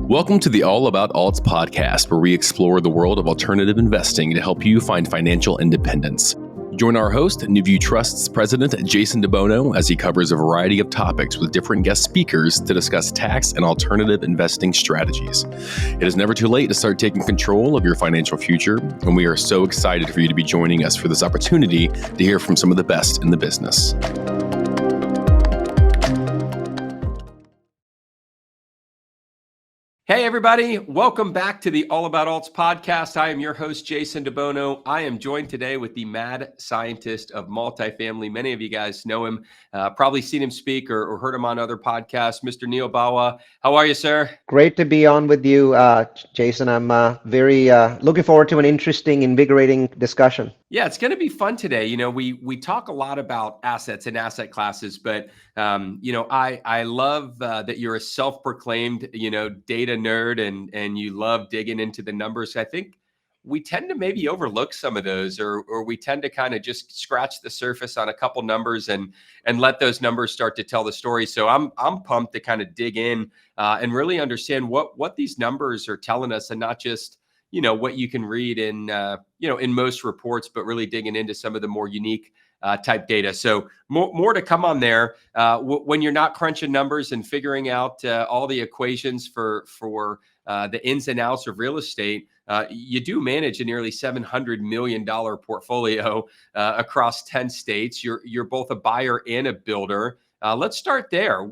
Welcome to the All About Alts podcast, where we explore the world of alternative investing to help you find financial independence. Join our host, NewView Trust's president, Jason DeBono, as he covers a variety of topics with different guest speakers to discuss tax and alternative investing strategies. It is never too late to start taking control of your financial future, and we are so excited for you to be joining us for this opportunity to hear from some of the best in the business. Hey, everybody. Welcome back to the All About Alts podcast. I am your host, Jason DeBono. I am joined today with the Mad Scientist of Multifamily. Many of you guys know him, probably seen him speak or heard him on other podcasts. Mr. Neal Bawa, how are you, sir? Great to be on with you, Jason. I'm very looking forward to an interesting, invigorating discussion. Yeah, it's going to be fun today. You know, we talk a lot about assets and asset classes, but I love that you're a self-proclaimed, data nerd and you love digging into the numbers. I think we tend to maybe overlook some of those, or we tend to kind of just scratch the surface on a couple numbers and let those numbers start to tell the story. So I'm pumped to kind of dig in and really understand what these numbers are telling us, and not just what you can read in in most reports, but really digging into some of the more unique type data. So more to come on there. When you're not crunching numbers and figuring out all the equations for the ins and outs of real estate, you do manage a nearly $700 million portfolio across 10 states. You're both a buyer and a builder. Let's start there.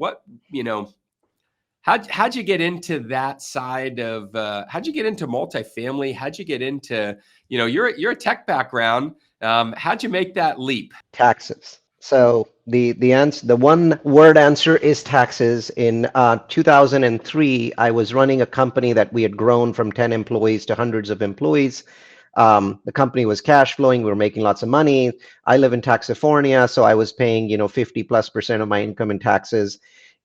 How'd you get into that side of, how'd you get into multifamily? How'd you get into, you're a tech background. How'd you make that leap? Taxes. So the answer, the one word answer is taxes. In 2003, I was running a company that we had grown from 10 employees to hundreds of employees. The company was cash flowing. We were making lots of money. I live in California, so I was paying, 50+% of my income in taxes.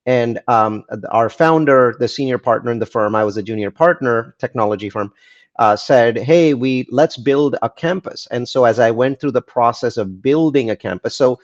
And our founder, the senior partner in the firm, I was a junior partner, technology firm, said, hey, let's build a campus. And so as I went through the process of building a campus, so,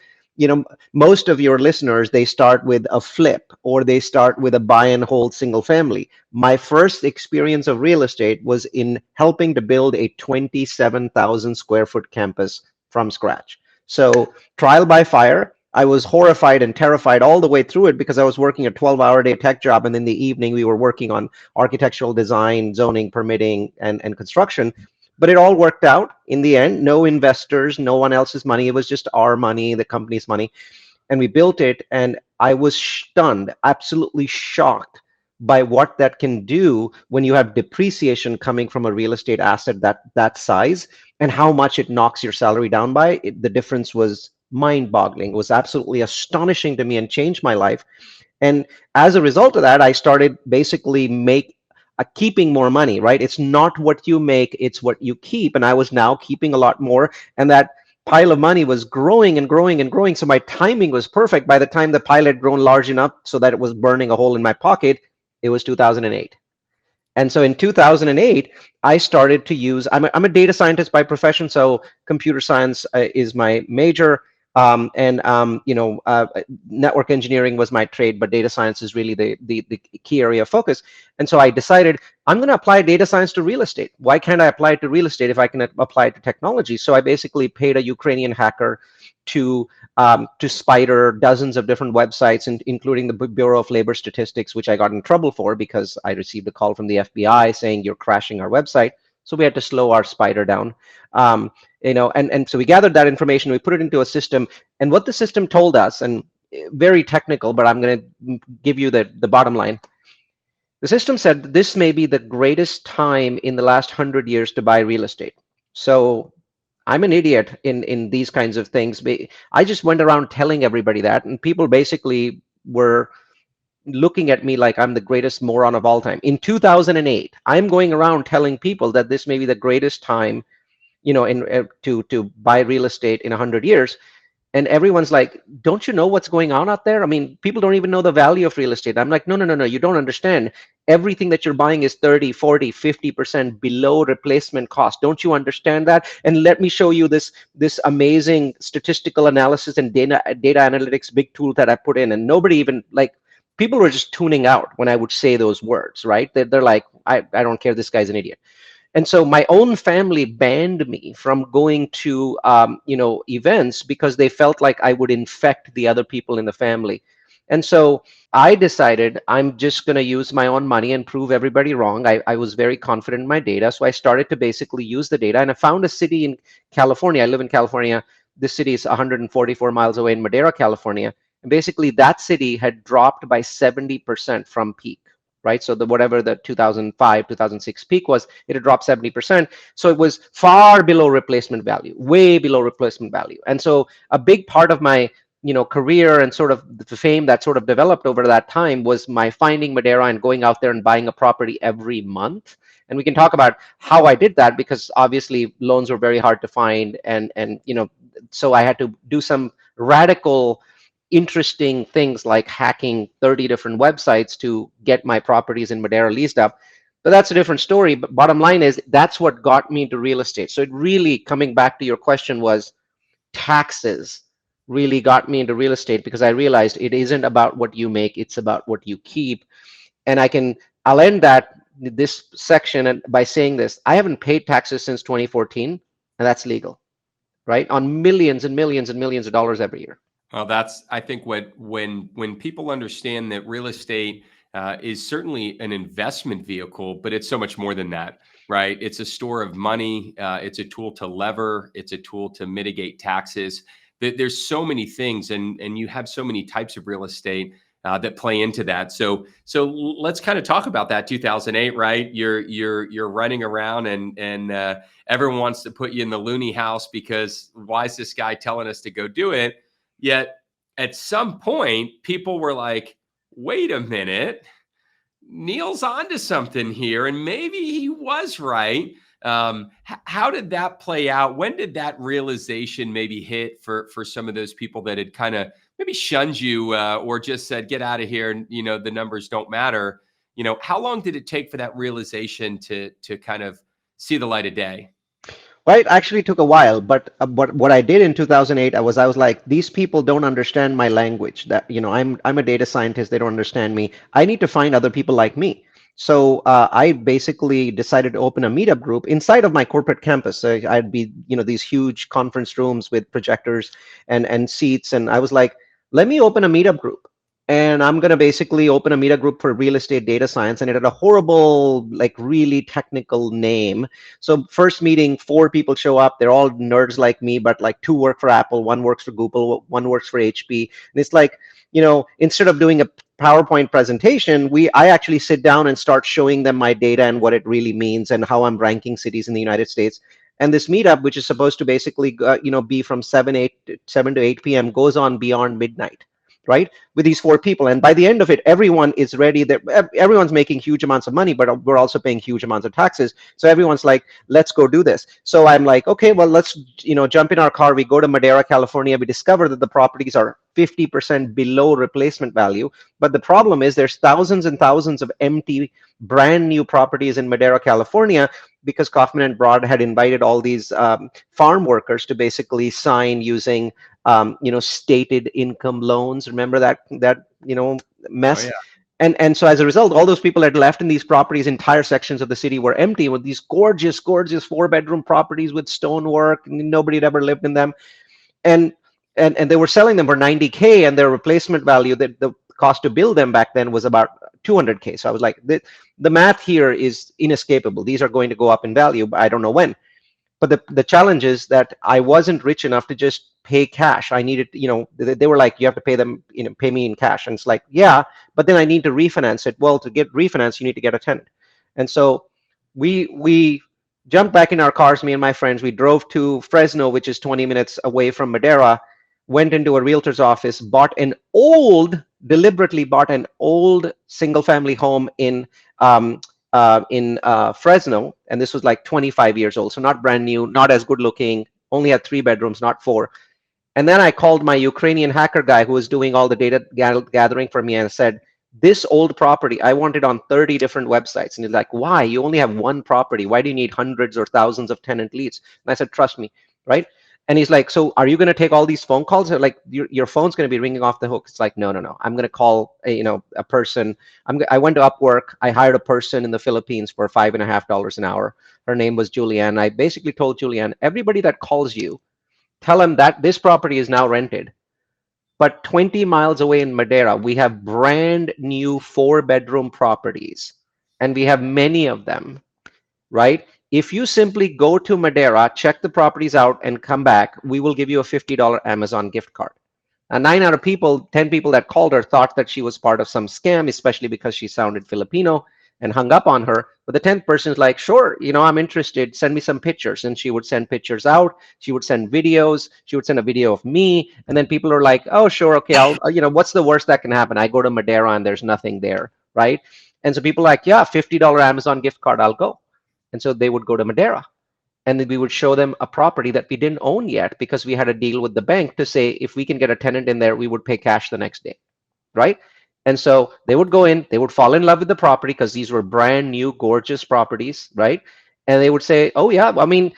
most of your listeners, they start with a flip or they start with a buy and hold single family. My first experience of real estate was in helping to build a 27,000 square foot campus from scratch. So trial by fire. I was horrified and terrified all the way through it because I was working a 12-hour-a-day tech job, and in the evening we were working on architectural design, zoning, permitting, and construction. But it all worked out in the end. No investors, no one else's money. It was just our money, the company's money. And we built it, and I was stunned, absolutely shocked by what that can do when you have depreciation coming from a real estate asset that size, and how much it knocks your salary down by. The difference was mind-boggling. It was absolutely astonishing to me and changed my life. And as a result of that, I started basically keeping more money, right? It's not what you make, it's what you keep. And I was now keeping a lot more. And that pile of money was growing and growing and growing. So my timing was perfect. By the time the pile had grown large enough so that it was burning a hole in my pocket, it was 2008. And so in 2008, I started to use, I'm a data scientist by profession, so computer science is my major. Network engineering was my trade, but data science is really the key area of focus. And so I decided I'm going to apply data science to real estate. Why can't I apply it to real estate if I can apply it to technology? So I basically paid a Ukrainian hacker to spider dozens of different websites, including the Bureau of Labor Statistics, which I got in trouble for because I received a call from the FBI saying you're crashing our website. So we had to slow our spider down. And so we gathered that information, we put it into a system, and what the system told us, and very technical, but I'm going to give you the bottom line. The system said that this may be the greatest time in the last 100 years to buy real estate. So I'm an idiot in these kinds of things. I just went around telling everybody that, and people basically were looking at me like I'm the greatest moron of all time. In 2008, I'm going around telling people that this may be the greatest time, to buy real estate in 100 years. And everyone's like, don't you know what's going on out there? I mean, people don't even know the value of real estate. I'm like, no, you don't understand. Everything that you're buying is 30, 40, 50% below replacement cost. Don't you understand that? And let me show you this amazing statistical analysis and data analytics big tool that I put in. And nobody even people were just tuning out when I would say those words, right? They're like, I don't care, this guy's an idiot. And so my own family banned me from going to events because they felt like I would infect the other people in the family. And so I decided I'm just going to use my own money and prove everybody wrong. I was very confident in my data. So I started to basically use the data. And I found a city in California. I live in California. This city is 144 miles away in Madera, California. And basically that city had dropped by 70% from peak, right? So whatever the 2005, 2006 peak was, it had dropped 70%. So it was far below replacement value, way below replacement value. And so a big part of my career and sort of the fame that sort of developed over that time was my finding Madera and going out there and buying a property every month. And we can talk about how I did that, because obviously loans were very hard to find. And so I had to do some radical, interesting things like hacking 30 different websites to get my properties in Madera leased up. But that's a different story. But bottom line is that's what got me into real estate. So it really, coming back to your question, was taxes really got me into real estate, because I realized it isn't about what you make, it's about what you keep. And I'll end this section by saying this: I haven't paid taxes since 2014, and that's legal, right? On millions and millions and millions of dollars every year. Well, that's, I think, when people understand that real estate is certainly an investment vehicle, but it's so much more than that, right? It's a store of money. It's a tool to lever. It's a tool to mitigate taxes. There's so many things, and you have so many types of real estate that play into that. So let's kind of talk about that. 2008, right? You're running around, and everyone wants to put you in the loony house because why is this guy telling us to go do it? Yet at some point, people were like, wait a minute, Neal's onto something here. And maybe he was right. How did that play out? When did that realization maybe hit for some of those people that had kind of maybe shunned you or just said, get out of here, and the numbers don't matter? How long did it take for that realization to kind of see the light of day? Well, it actually took a while, but what I did in 2008, I was like, these people don't understand my language. That I'm a data scientist. They don't understand me. I need to find other people like me. So I basically decided to open a meetup group inside of my corporate campus. So I'd be these huge conference rooms with projectors and seats, and I was like, let me open a meetup group. And I'm going to basically open a meetup group for real estate data science. And it had a horrible, like really technical name. So first meeting, 4 people show up. They're all nerds like me, but like 2 work for Apple, 1 works for Google, 1 works for HP. And it's like, instead of doing a PowerPoint presentation, I actually sit down and start showing them my data and what it really means and how I'm ranking cities in the United States. And this meetup, which is supposed to basically, be from 7 to 8 p.m., goes on beyond midnight, right? With these 4 people. And by the end of it, everyone is ready. Everyone's making huge amounts of money, but we're also paying huge amounts of taxes. So everyone's like, let's go do this. So I'm like, okay, well, let's, jump in our car. We go to Madera, California. We discover that the properties are 50% below replacement value. But the problem is there's thousands and thousands of empty, brand new properties in Madera, California, because Kaufman and Broad had invited all these farm workers to basically sign using stated income loans. Remember that mess? Oh, yeah. And so as a result, all those people had left in these properties. Entire sections of the city were empty with these gorgeous 4-bedroom properties with stonework. Nobody had ever lived in them, and they were selling them for $90K, and their replacement value, the cost to build them back then was about $200K. So I was like, the math here is inescapable. These are going to go up in value, but I don't know when. But the challenge is that I wasn't rich enough to just pay cash. I needed, they were like, you have to pay them, pay me in cash. And it's like, yeah, but then I need to refinance it. Well, to get refinance, you need to get a tenant. And so we jumped back in our cars, me and my friends. We drove to Fresno, which is 20 minutes away from Madera, went into a realtor's office, deliberately bought an old single family home in Fresno, and this was like 25 years old, so not brand new, not as good looking, only had 3 bedrooms, not 4. And then I called my Ukrainian hacker guy who was doing all the data gathering for me, and said, this old property, I want it on 30 different websites. And he's like, why? You only have 1 property. Why do you need hundreds or thousands of tenant leads? And I said, trust me, right? And he's like, so are you going to take all these phone calls? Like your phone's going to be ringing off the hook. It's like, no, no, no. I'm going to call a person. I went to Upwork. I hired a person in the Philippines for $5.50 an hour. Her name was Julianne. I basically told Julianne, everybody that calls you, tell them that this property is now rented. But 20 miles away in Madeira, we have brand new 4-bedroom properties, and we have many of them, right? If you simply go to Madeira, check the properties out, and come back, we will give you a $50 Amazon gift card. And 9 out of 10 people that called her thought that she was part of some scam, especially because she sounded Filipino, and hung up on her. But the 10th person is like, sure, I'm interested. Send me some pictures. And she would send pictures out. She would send videos. She would send a video of me. And then people are like, oh, sure, okay, what's the worst that can happen? I go to Madeira and there's nothing there, right? And so people are like, yeah, $50 Amazon gift card, I'll go. And so they would go to Madeira. And then we would show them a property that we didn't own yet, because we had a deal with the bank to say, if we can get a tenant in there, we would pay cash the next day, right? And so they would go in, they would fall in love with the property, because these were brand new, gorgeous properties, right? And they would say, oh yeah, I mean,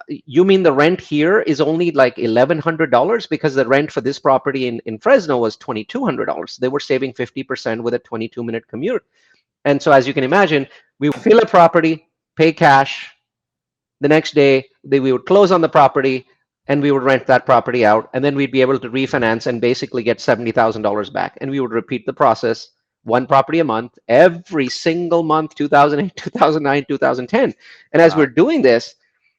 you mean the rent here is only like $1,100? Because the rent for this property in Fresno was $2,200. They were saving 50% with a 22-minute commute. And so as you can imagine, we would fill a property, pay cash. The next day, we would close on the property, and we would rent that property out, and then we'd be able to refinance and basically get $70,000 back. And we would repeat the process, one property a month, every single month, 2008, 2009, 2010. And as we're doing this,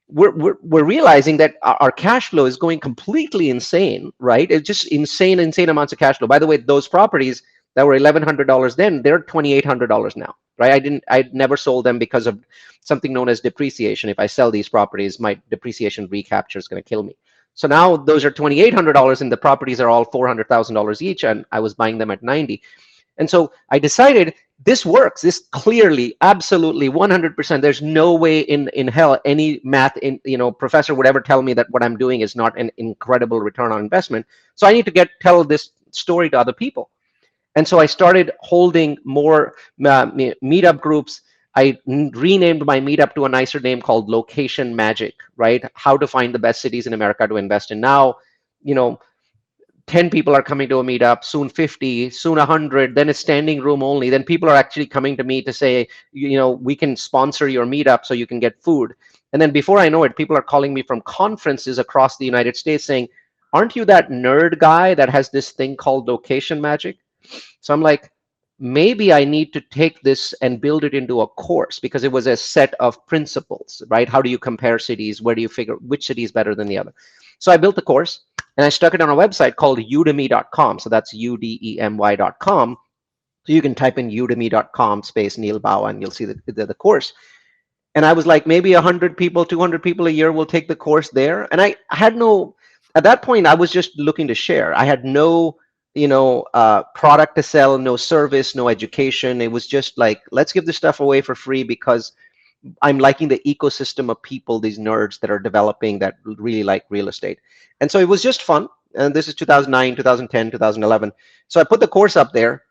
we're realizing that our cash flow is going completely insane, right? It's just insane amounts of cash flow. By the way, those properties that were $1,100 then, they're $2,800 now, right? I'd never sold them because of something known as depreciation. If I sell these properties, my depreciation recapture is going to kill me. So now those are $2,800, and the properties are all $400,000 each, and I was buying them at 90. And so I decided this works. This clearly, absolutely, 100%. There's no way in hell any math professor would ever tell me that what I'm doing is not an incredible return on investment. So I need to tell this story to other people. And so I started holding more meetup groups. I renamed my meetup to a nicer name called Location Magic, right? How to find the best cities in America to invest in. Now, 10 people are coming to a meetup, soon 50, soon 100, then it's standing room only. Then people are actually coming to me to say, we can sponsor your meetup so you can get food. And then before I know it, people are calling me from conferences across the United States saying, aren't you that nerd guy that has this thing called Location Magic? So I'm like, maybe I need to take this and build it into a course, because it was a set of principles, right? How do you compare cities? Where do you figure which city is better than the other? So I built the course, and I stuck it on a website called udemy.com. So that's udemy.com. So you can type in udemy.com space Neal Bawa, and you'll see the course. And I was like, maybe 100 people, 200 people a year will take the course there. And I had at that point, I was just looking to share. I had no product to sell, no service, no education. It was just like, let's give this stuff away for free, because I'm liking the ecosystem of people, these nerds that are developing that really like real estate. And so it was just fun. And this is 2009, 2010, 2011. So I put the course up there,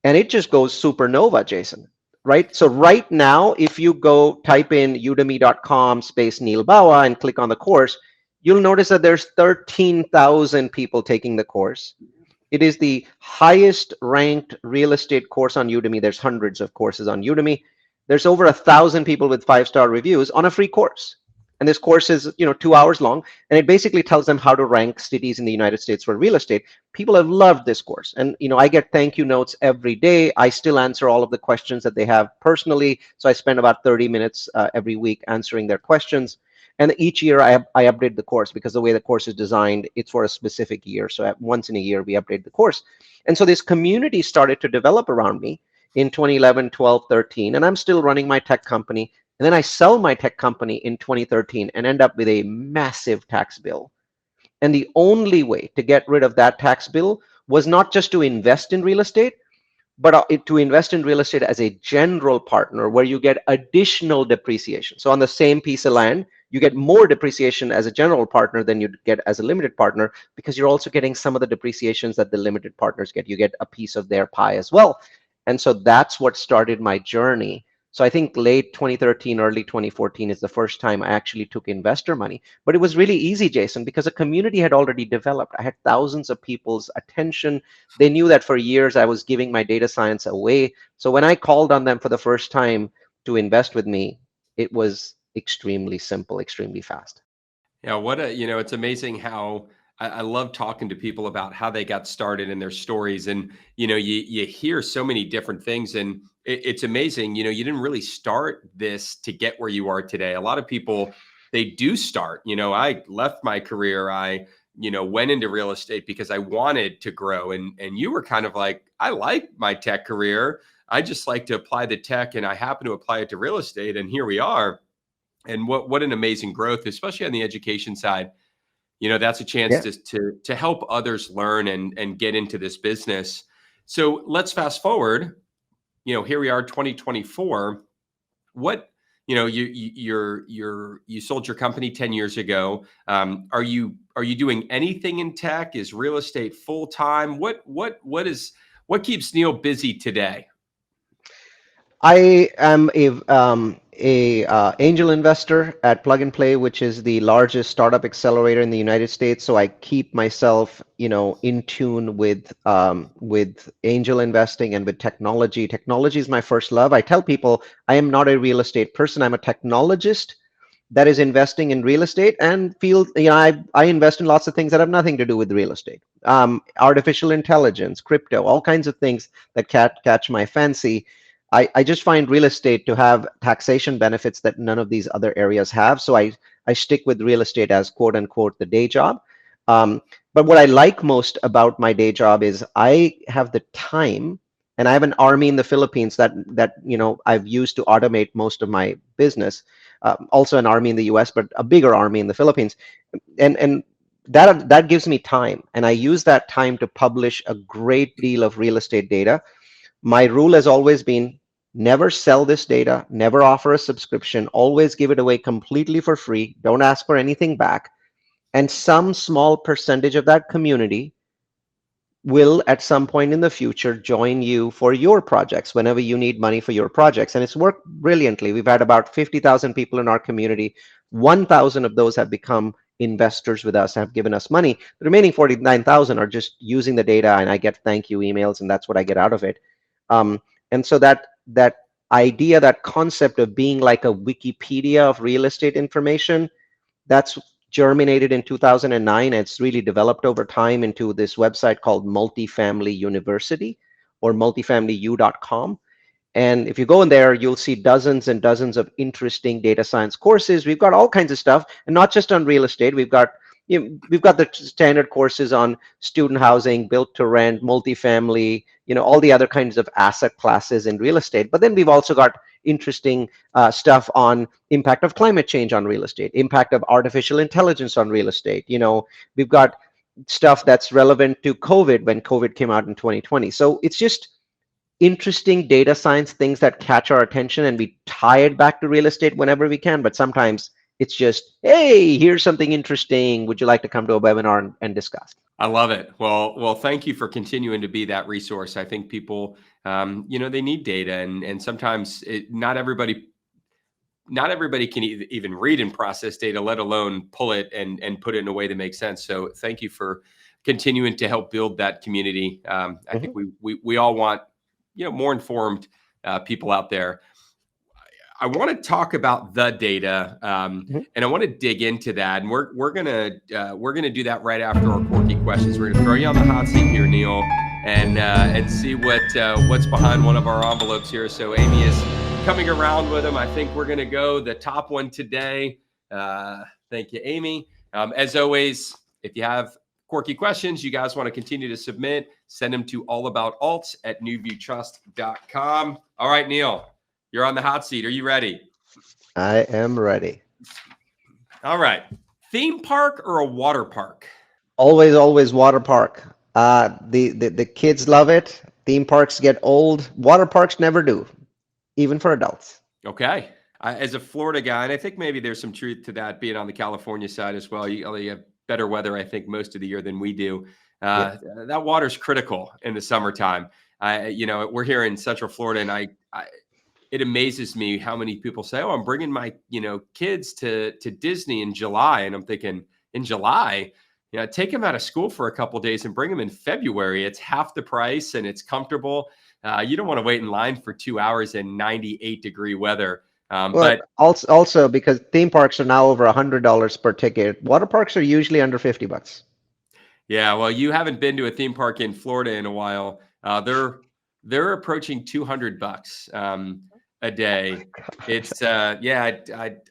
and it just goes supernova, Jason, right? So right now, if you go type in udemy.com space Neal Bawa and click on the course, you'll notice that there's 13,000 people taking the course. It is the highest ranked real estate course on Udemy. There's hundreds of courses on Udemy. There's over 1,000 people with 5-star reviews on a free course. And this course is, 2 hours long, and it basically tells them how to rank cities in the United States for real estate. People have loved this course. And, I get thank you notes every day. I still answer all of the questions that they have personally. So I spend about 30 minutes every week answering their questions. And each year I update the course, because the way the course is designed, it's for a specific year. So once in a year, we update the course. And so this community started to develop around me in 2011, 12, 13, and I'm still running my tech company. And then I sell my tech company in 2013 and end up with a massive tax bill. And the only way to get rid of that tax bill was not just to invest in real estate, but to invest in real estate as a general partner, where you get additional depreciation. So on the same piece of land, you get more depreciation as a general partner than you'd get as a limited partner, because you're also getting some of the depreciations that the limited partners get. You get a piece of their pie as well. And so that's what started my journey. So I think late 2013, early 2014 is the first time I actually took investor money. But it was really easy, Jason, because a community had already developed. I had thousands of people's attention. They knew that for years I was giving my data science away. So when I called on them for the first time to invest with me, it was extremely simple, extremely fast. Yeah, it's amazing how I love talking to people about how they got started in their stories. And, you hear so many different things, and it's amazing, you didn't really start this to get where you are today. A lot of people, they do start, I left my career. I, went into real estate because I wanted to grow. And you were kind of like, I like my tech career. I just like to apply the tech, and I happen to apply it to real estate. And here we are. And what an amazing growth, especially on the education side. That's a chance Yeah. to help others learn and get into this business. So let's fast forward. Here we are, 2024. What you sold your company 10 years ago. Are you doing anything in tech? Is real estate full time? What keeps Neal busy today? I am a angel investor at Plug and Play, which is the largest startup accelerator in the United States. So I keep myself, in tune with angel investing and with technology. Technology is my first love. I tell people I am not a real estate person. I'm a technologist that is investing in real estate, and I invest in lots of things that have nothing to do with real estate. Artificial intelligence, crypto, all kinds of things that catch my fancy. I just find real estate to have taxation benefits that none of these other areas have. So I stick with real estate as quote unquote the day job. But what I like most about my day job is I have the time, and I have an army in the Philippines that I've used to automate most of my business. Also an army in the US, but a bigger army in the Philippines. And that gives me time. And I use that time to publish a great deal of real estate data. My rule has always been never sell this data, never offer a subscription, always give it away completely for free. Don't ask for anything back. And some small percentage of that community will at some point in the future join you for your projects whenever you need money for your projects. And it's worked brilliantly. We've had about 50,000 people in our community. 1,000 of those have become investors with us, have given us money. The remaining 49,000 are just using the data, and I get thank you emails, and that's what I get out of it. And so that idea, that concept of being like a Wikipedia of real estate information, that's germinated in 2009. It's really developed over time into this website called Multifamily University, or multifamilyu.com. And if you go in there, you'll see dozens and dozens of interesting data science courses. We've got all kinds of stuff, and not just on real estate. We've got the standard courses on student housing, built to rent, multifamily, all the other kinds of asset classes in real estate. But then we've also got interesting stuff on impact of climate change on real estate, impact of artificial intelligence on real estate. We've got stuff that's relevant to COVID when COVID came out in 2020. So it's just interesting data science things that catch our attention, and we tie it back to real estate whenever we can. But sometimes it's just, hey, here's something interesting. Would you like to come to a webinar and discuss? I love it. Well, thank you for continuing to be that resource. I think people, they need data, and sometimes not everybody can even read and process data, let alone pull it and put it in a way that makes sense. So thank you for continuing to help build that community. I think we all want, more informed people out there. I want to talk about the data, and I want to dig into that. And we're gonna do that right after our quirky questions. We're gonna throw you on the hot seat here, Neal, and see what's behind one of our envelopes here. So Amy is coming around with them. I think we're gonna go the top one today. Thank you, Amy. As always, if you have quirky questions you guys want to continue to submit, send them to allaboutAlts@newviewtrust.com. All right, Neal, you're on the hot seat. Are you ready? I am ready. All right. Theme park or a water park? Always water park. The kids love it. Theme parks get old. Water parks never do, even for adults. Okay. As a Florida guy, and I think maybe there's some truth to that, being on the California side as well. You have better weather, I think, most of the year than we do. That water's critical in the summertime. We're here in Central Florida, and it amazes me how many people say, "Oh, I'm bringing my, kids to Disney in July." And I'm thinking, in July, take them out of school for a couple of days and bring them in February. It's half the price and it's comfortable. You don't want to wait in line for 2 hours in 98-degree weather. Well, But also because theme parks are now over $100 per ticket. Water parks are usually under $50. yeah, well, you haven't been to a theme park in Florida in a while. They're approaching $200 a day. It's yeah,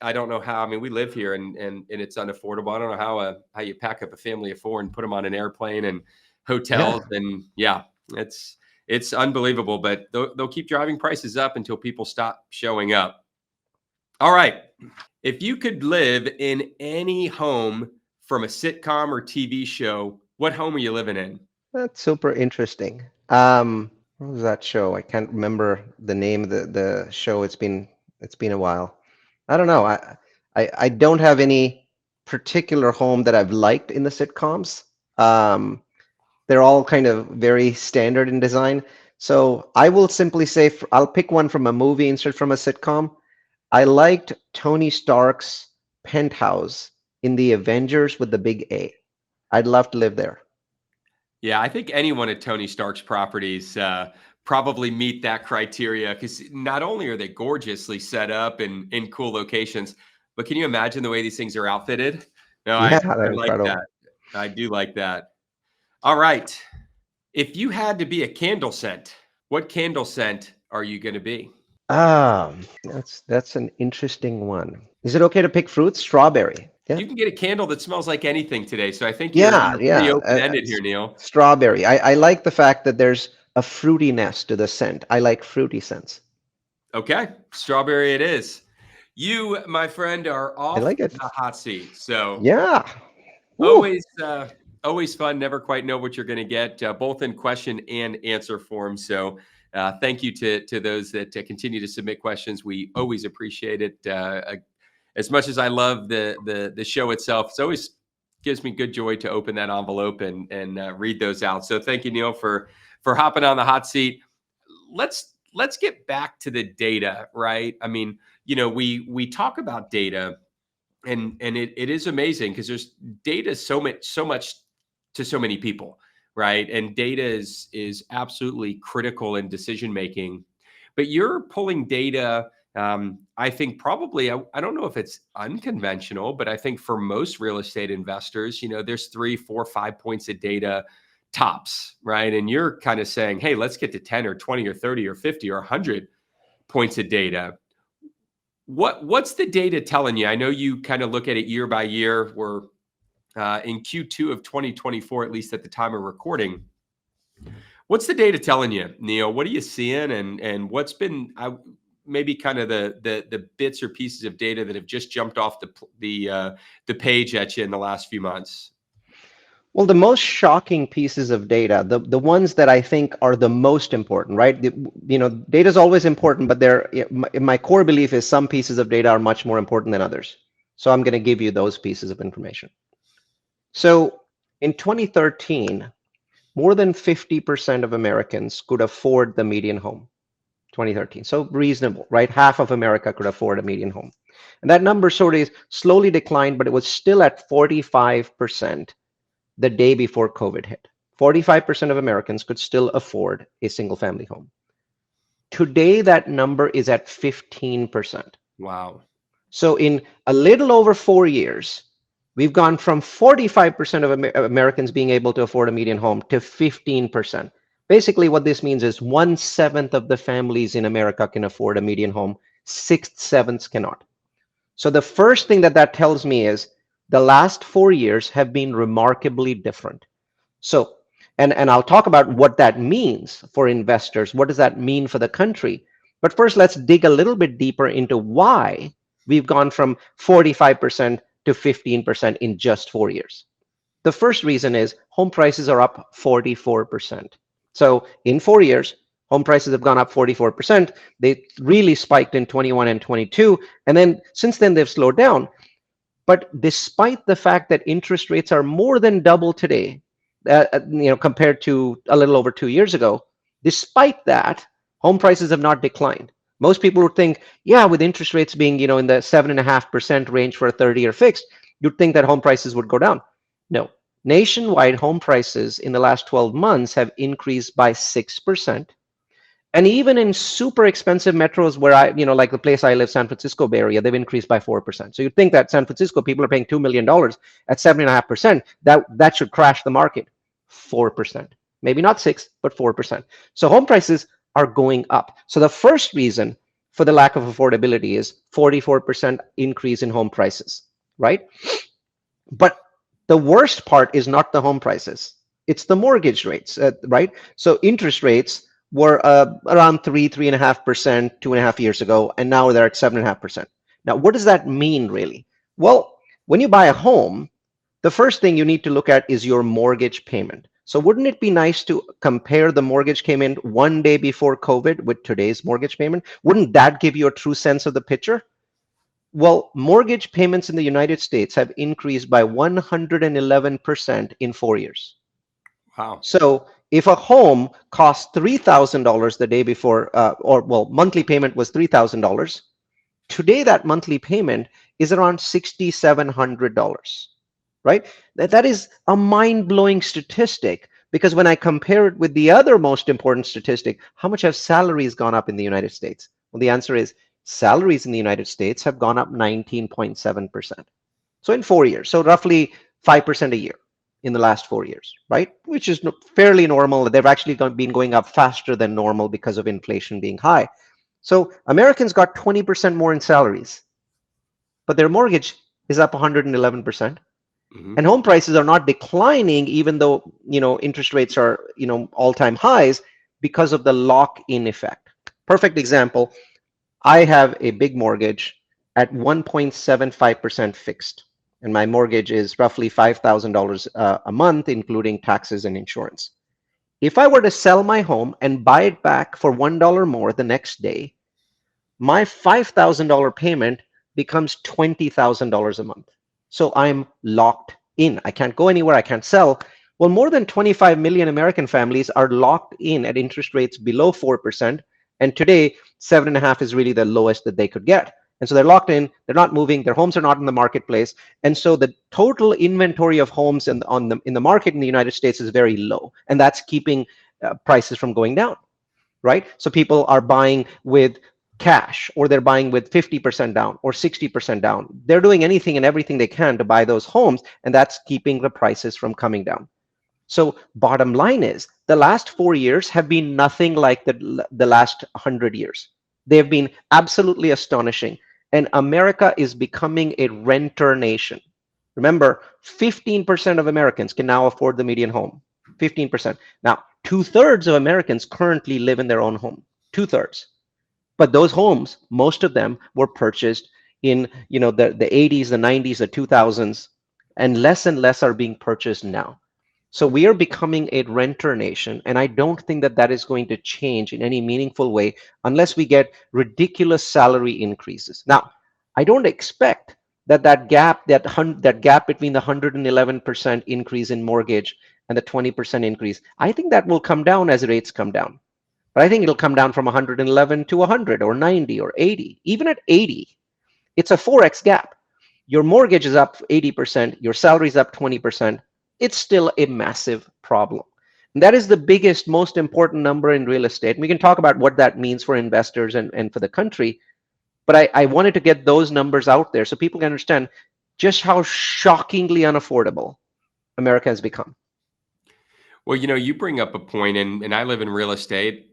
I don't know how. I mean, we live here and it's unaffordable. I don't know how you pack up a family of four and put them on an airplane and Yeah. hotels and yeah, it's unbelievable. But they'll keep driving prices up until people stop showing up. All right, if you could live in any home from a sitcom or TV show, what home are you living in? That's super interesting. What was that show? I can't remember the name of the show. It's been a while. I don't know. I don't have any particular home that I've liked in the sitcoms. Um, they're all kind of very standard in design. So I will simply say I'll pick one from a movie instead from a sitcom. I liked Tony Stark's penthouse in the Avengers with the big A. I'd love to live there. Yeah, I think anyone at Tony Stark's properties probably meet that criteria because not only are they gorgeously set up and in cool locations, but can you imagine the way these things are outfitted? No, Yeah, I they're like incredible. that. I do like that. All right. If you had to be a candle scent, what candle scent are you going to be? That's an interesting one. Is it okay to pick fruits? Strawberry. Yeah. You can get a candle that smells like anything today. So I think you're Yeah, you're pretty yeah. open-ended here, Neil. Strawberry. I like the fact that there's a fruitiness to the scent. I like fruity scents. Okay, strawberry it is. You, my friend, are I off like it. the hot seat. So Yeah. Woo. always fun. Never quite know what you're going to get, both in question and answer form. So thank you to those that continue to submit questions. We always appreciate it. As much as I love the show itself, it's always gives me good joy to open that envelope and read those out. So thank you, Neil, for hopping on the hot seat. Let's get back to the data, right? I mean, we talk about data and it is amazing because there's data so much to so many people, right? And data is absolutely critical in decision making. But you're pulling data, I think probably I don't know if it's unconventional, but I think for most real estate investors, there's 3 4 5 points of data tops, right? And you're kind of saying, hey, let's get to 10 or 20 or 30 or 50 or 100 points of data. What's the data telling you? I know you kind of look at it year by year. We're in Q2 of 2024, at least at the time of recording. What's the data telling you, Neil? What are you seeing, and what's been maybe kind of the bits or pieces of data that have just jumped off the page at you in the last few months? Well, the most shocking pieces of data, the ones that I think are the most important, right? Data is always important, but my core belief is some pieces of data are much more important than others. So I'm going to give you those pieces of information. So in 2013, more than 50% of Americans could afford the median home. 2013, so reasonable, right? Half of America could afford a median home. And that number sort of slowly declined, but it was still at 45% the day before COVID hit. 45% of Americans could still afford a single family home. Today, that number is at 15%. Wow. So in a little over 4 years, we've gone from 45% of Americans being able to afford a median home to 15%. Basically, what this means is 1/7 of the families in America can afford a median home, 6/7 cannot. So the first thing that tells me is the last 4 years have been remarkably different. So, and I'll talk about what that means for investors. What does that mean for the country? But first, let's dig a little bit deeper into why we've gone from 45% to 15% in just 4 years. The first reason is home prices are up 44%. So in 4 years, home prices have gone up 44%. They really spiked in 21 and 22. And then since then, they've slowed down. But despite the fact that interest rates are more than double today, compared to a little over 2 years ago, despite that, home prices have not declined. Most people would think, yeah, with interest rates being, in the 7.5% range for a 30-year fixed, you'd think that home prices would go down. No. Nationwide home prices in the last 12 months have increased by 6%. And even in super expensive metros where like the place I live, San Francisco Bay Area, they've increased by 4%. So you'd think that San Francisco, people are paying $2 million at 7.5%. That should crash the market. 4%. Maybe not 6, but 4%. So home prices are going up. So the first reason for the lack of affordability is 44% increase in home prices, right? But the worst part is not the home prices. It's the mortgage rates, right? So interest rates were around 3.5% 2.5 years ago, and now they're at 7.5%. Now, what does that mean really? Well, when you buy a home, the first thing you need to look at is your mortgage payment. So wouldn't it be nice to compare the mortgage payment one day before COVID with today's mortgage payment? Wouldn't that give you a true sense of the picture? Well, mortgage payments in the United States have increased by 111% in 4 years. Wow. So if a home costs $3,000 the day before, monthly payment was $3,000, today that monthly payment is around $6,700, right? That is a mind-blowing statistic, because when I compare it with the other most important statistic, how much have salaries gone up in the United States? Well, the answer is salaries in the United States have gone up 19.7%. So in 4 years, so roughly 5% a year in the last 4 years, right? Which is fairly normal. They've actually been going up faster than normal because of inflation being high. So Americans got 20% more in salaries, but their mortgage is up 111%. Mm-hmm. And home prices are not declining, even though, interest rates are, all-time highs, because of the lock-in effect. Perfect example. I have a big mortgage at 1.75% fixed, and my mortgage is roughly $5,000 a month, including taxes and insurance. If I were to sell my home and buy it back for $1 more the next day, my $5,000 payment becomes $20,000 a month. So I'm locked in. I can't go anywhere. I can't sell. Well, more than 25 million American families are locked in at interest rates below 4%. And today, 7.5 is really the lowest that they could get. And so they're locked in. They're not moving. Their homes are not in the marketplace. And so the total inventory of homes in the market in the United States is very low. And that's keeping prices from going down, right? So people are buying with cash, or they're buying with 50% down or 60% down. They're doing anything and everything they can to buy those homes, and that's keeping the prices from coming down. So bottom line is, the last 4 years have been nothing like the last 100 years. They've been absolutely astonishing. And America is becoming a renter nation. Remember, 15% of Americans can now afford the median home. 15%. Now, 2/3 of Americans currently live in their own home. 2/3. But those homes, most of them were purchased in the 80s, the 90s, the 2000s, and less are being purchased now. So we are becoming a renter nation, and I don't think that is going to change in any meaningful way unless we get ridiculous salary increases. Now, I don't expect that gap between the 111% increase in mortgage and the 20% increase, I think that will come down as rates come down. But I think it'll come down from 111 to 100 or 90 or 80. Even at 80, it's a 4x gap. Your mortgage is up 80%, your salary is up 20%. It's still a massive problem. And that is the biggest, most important number in real estate. And we can talk about what that means for investors and for the country. But I wanted to get those numbers out there so people can understand just how shockingly unaffordable America has become. Well, you bring up a point, and I live in real estate.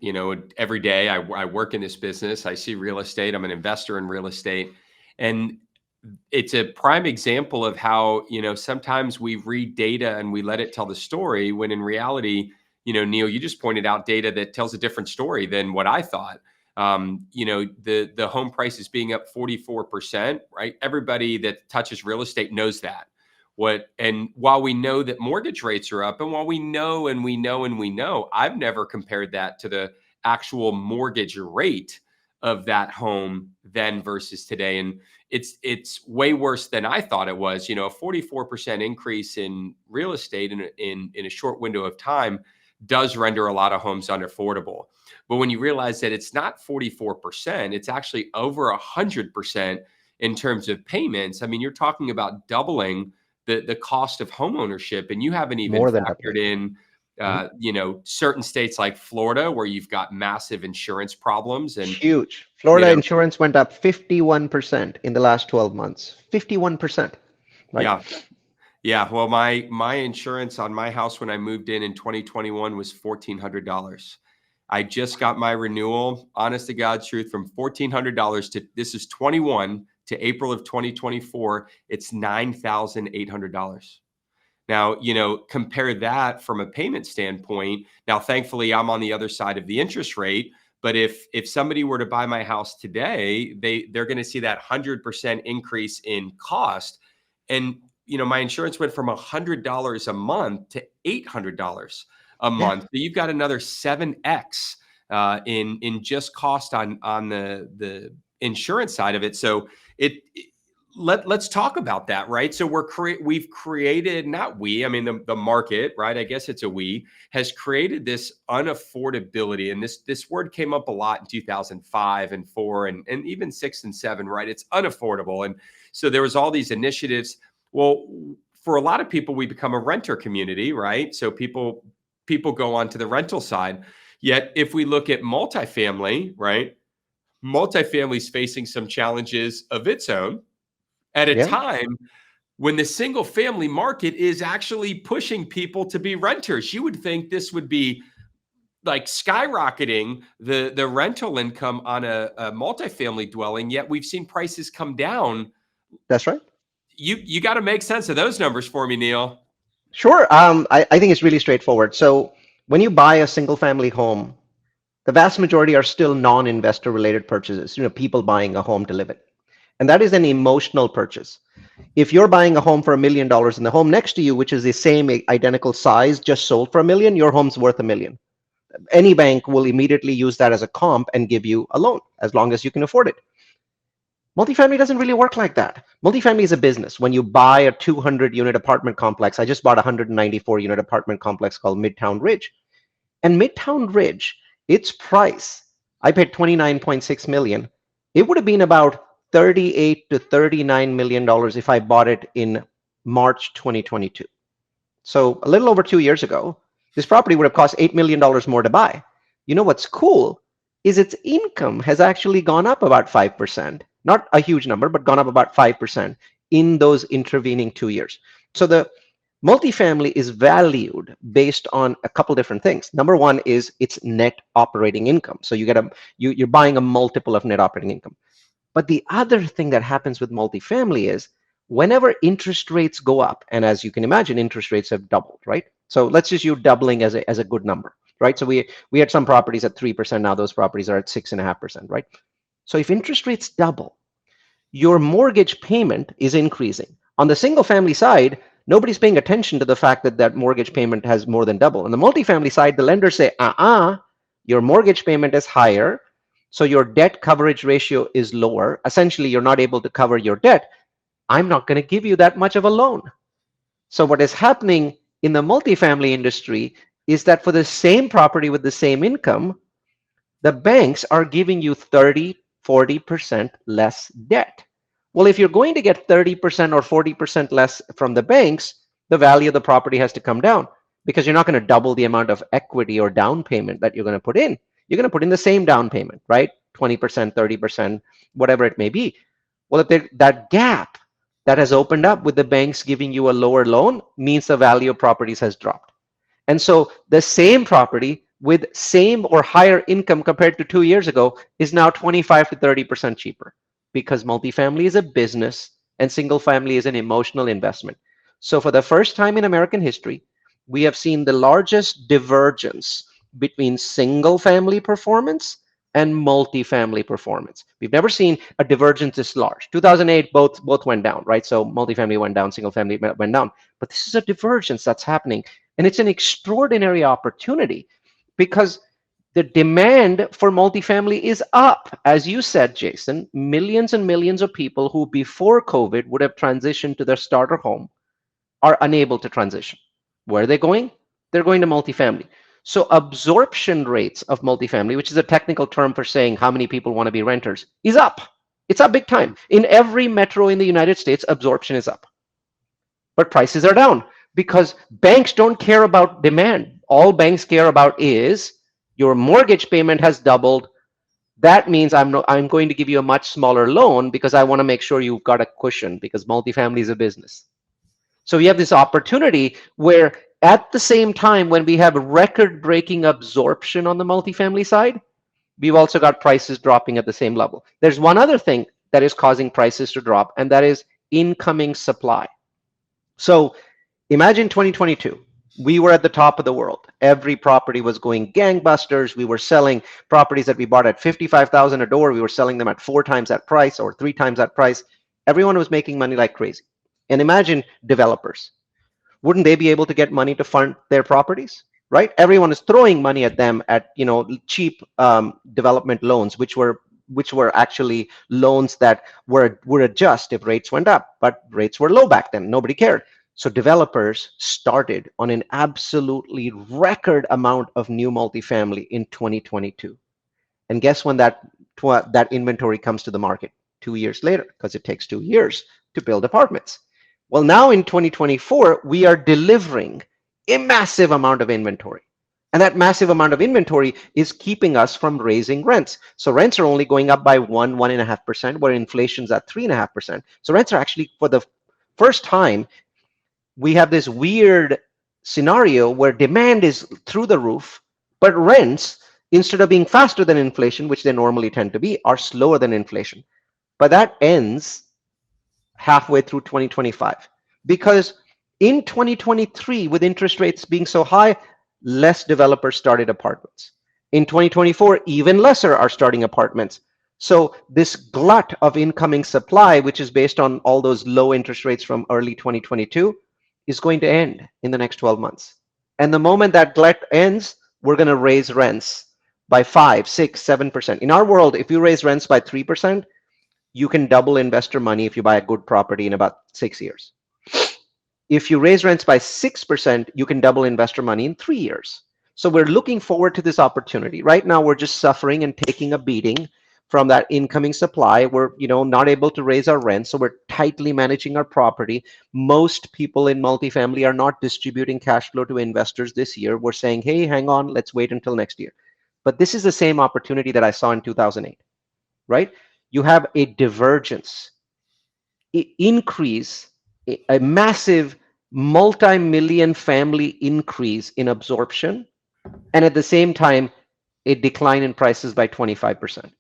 Every day I work in this business. I see real estate. I'm an investor in real estate. And it's a prime example of how, sometimes we read data and we let it tell the story, when in reality, Neal, you just pointed out data that tells a different story than what I thought. The home prices being up 44%, right? Everybody that touches real estate knows that. And while we know that mortgage rates are up, and while we know, I've never compared that to the actual mortgage rate of that home then versus today. And it's way worse than I thought it was. A 44% increase in real estate in a short window of time does render a lot of homes unaffordable. But when you realize that it's not 44%, it's actually over 100% in terms of payments. I mean, you're talking about doubling the cost of homeownership, and you haven't even More than factored doubling. in certain states like Florida where you've got massive insurance problems. And Huge. you Florida know insurance went up 51% in the last 12 months. 51%, right? yeah. Yeah, well, my insurance on my house when I moved in 2021 was $1,400. I just got my renewal, honest to God truth, from $1,400 to, this is 21 to April of 2024, it's $9,800. Now, compare that from a payment standpoint. Now, thankfully, I'm on the other side of the interest rate. But if somebody were to buy my house today, they're going to see that 100% increase in cost. And my insurance went from $100 a month to $800 a Yeah, month. So you've got another 7x in just cost on the insurance side of it. So let's talk about that, right? So we've created, not we, I mean the market, right? I guess it's a we, has created this unaffordability, and this word came up a lot in 2005 and 4 and even 6 and 7, right? It's unaffordable, and so there was all these initiatives. Well, for a lot of people, we become a renter community, right? So people go onto the rental side. Yet, if we look at multifamily, right? Multifamily is facing some challenges of its own at a yeah, time when the single family market is actually pushing people to be renters. You would think this would be like skyrocketing the rental income on a multifamily dwelling, yet we've seen prices come down. that's right. You got to make sense of those numbers for me, Neal. Sure. I think it's really straightforward. So when you buy a single family home, the vast majority are still non-investor related purchases, people buying a home to live in. And that is an emotional purchase. If you're buying a home for $1 million and the home next to you, which is the same identical size, just sold for $1 million, your home's worth $1 million. Any bank will immediately use that as a comp and give you a loan as long as you can afford it. Multifamily doesn't really work like that. Multifamily is a business. When you buy a 200 unit apartment complex, I just bought a 194 unit apartment complex called Midtown Ridge. And Midtown Ridge, its price, I paid 29.6 million. It would have been about 38 to 39 million dollars if I bought it in March 2022. So a little over 2 years ago, this property would have cost $8 million more to buy. You know what's cool is its income has actually gone up about 5%. Not a huge number, but gone up about 5% in those intervening 2 years. So the multifamily is valued based on a couple different things. Number one is its net operating income. So you're buying a multiple of net operating income. But the other thing that happens with multifamily is whenever interest rates go up, and as you can imagine, interest rates have doubled, right? So let's just use doubling as a good number, right? So we had some properties at 3%. Now those properties are at 6.5%, right? So if interest rates double, your mortgage payment is increasing. On the single family side, nobody's paying attention to the fact that that mortgage payment has more than double. On the multifamily side, the lenders say, your mortgage payment is higher, so your debt coverage ratio is lower. Essentially, you're not able to cover your debt. I'm not going to give you that much of a loan. So what is happening in the multifamily industry is that for the same property with the same income, the banks are giving you 30, 40% less debt. Well, if you're going to get 30% or 40% less from the banks, the value of the property has to come down because you're not going to double the amount of equity or down payment that you're going to put in. You're going to put in the same down payment, right? 20%, 30%, whatever it may be. Well, if that gap that has opened up with the banks giving you a lower loan means the value of properties has dropped. And so the same property with same or higher income compared to 2 years ago is now 25 to 30% cheaper because multifamily is a business and single family is an emotional investment. So for the first time in American history, we have seen the largest divergence between single family performance and multifamily performance. We've never seen a divergence this large. 2008, both went down, right? So multifamily went down, single family went down. But this is a divergence that's happening. And it's an extraordinary opportunity because the demand for multifamily is up. As you said, Jason, millions and millions of people who before COVID would have transitioned to their starter home are unable to transition. Where are they going? They're going to multifamily. So absorption rates of multifamily, which is a technical term for saying how many people want to be renters, is up. It's up big time. In every metro in the United States, absorption is up. But prices are down because banks don't care about demand. All banks care about is your mortgage payment has doubled. That means I'm going to give you a much smaller loan because I want to make sure you've got a cushion because multifamily is a business. So we have this opportunity where at the same time, when we have record-breaking absorption on the multifamily side, we've also got prices dropping at the same level. There's one other thing that is causing prices to drop, and that is incoming supply. So imagine 2022. We were at the top of the world. Every property was going gangbusters. We were selling properties that we bought at $55,000 a door. We were selling them at 4 times that price or 3 times that price. Everyone was making money like crazy. And imagine developers. Wouldn't they be able to get money to fund their properties? Right? Everyone is throwing money at them at cheap development loans, which were actually loans that would adjust if rates went up, but rates were low back then. Nobody cared. So developers started on an absolutely record amount of new multifamily in 2022. And guess when that inventory comes to the market? 2 years later, because it takes 2 years to build apartments. Well, now in 2024, we are delivering a massive amount of inventory. And that massive amount of inventory is keeping us from raising rents. So rents are only going up by 1.5%, where inflation's at 3.5%. So rents are actually, for the first time, we have this weird scenario where demand is through the roof, but rents, instead of being faster than inflation, which they normally tend to be, are slower than inflation. But that ends halfway through 2025. Because in 2023, with interest rates being so high, less developers started apartments. In 2024, even lesser are starting apartments. So this glut of incoming supply, which is based on all those low interest rates from early 2022, is going to end in the next 12 months. And the moment that glut ends, we're going to raise rents by 5, 6, 7%. In our world, if you raise rents by 3%, you can double investor money if you buy a good property in about 6 years. If you raise rents by 6%, you can double investor money in 3 years. So we're looking forward to this opportunity. Right now, we're just suffering and taking a beating from that incoming supply. We're not able to raise our rent, so we're tightly managing our property. Most people in multifamily are not distributing cash flow to investors this year. We're saying, hey, hang on, let's wait until next year. But this is the same opportunity that I saw in 2008, right? You have a divergence, increase, a massive multi-million family increase in absorption, and at the same time, a decline in prices by 25%.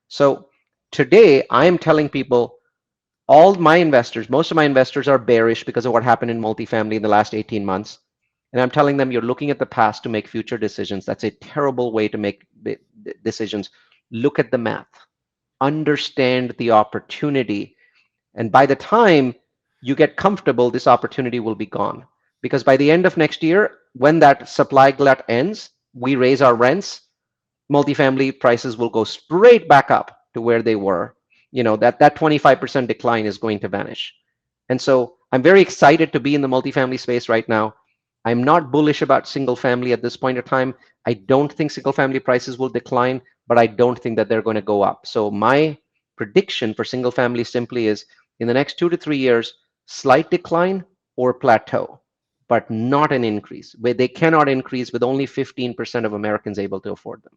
So today, I am telling people, most of my investors are bearish because of what happened in multifamily in the last 18 months. And I'm telling them, you're looking at the past to make future decisions. That's a terrible way to make decisions. Look at the math, understand the opportunity. And by the time you get comfortable, this opportunity will be gone. Because by the end of next year, when that supply glut ends, we raise our rents, multifamily prices will go straight back up to where they were. That 25% decline is going to vanish. And so I'm very excited to be in the multifamily space right now. I'm not bullish about single family at this point of time. I don't think single family prices will decline, but I don't think that they're going to go up. So my prediction for single family simply is, in the next 2 to 3 years, slight decline or plateau, but not an increase. Where they cannot increase with only 15% of Americans able to afford them.